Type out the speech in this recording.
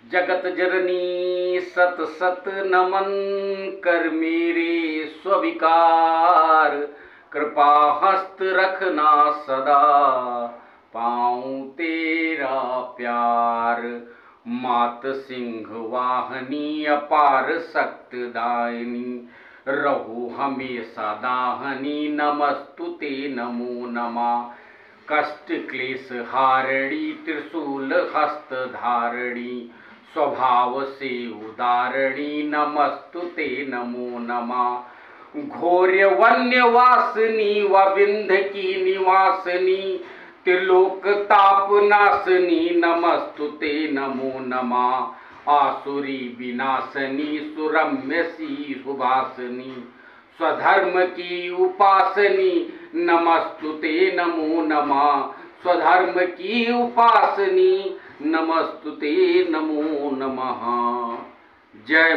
जगत जननी सत सत नमन कर मेरे स्वीकार। कृपा हस्त रखना सदा पाऊं तेरा प्यार। मात सिंह वाहनी अपार शक्त दायिनी रहु हमेशा दाहनी नमस्तुते नमो नमः। कष्ट क्लेश हारणी त्रिशूल हस्त धारणी स्वभाव से उदारणी नमस्तुते नमो नमः। घोर्य वन्य वासनी व विंध्य की निवासनी त्रिलोक ताप नाशनी नमस्तुते नमो नमः। आसुरी विनाशनी सुरम्य सी सुभासनी स्वधर्म की उपासनी नमस्तुते नमो नमः। स्वधर्म की उपासनी नमस्तुते नमो नमः। जय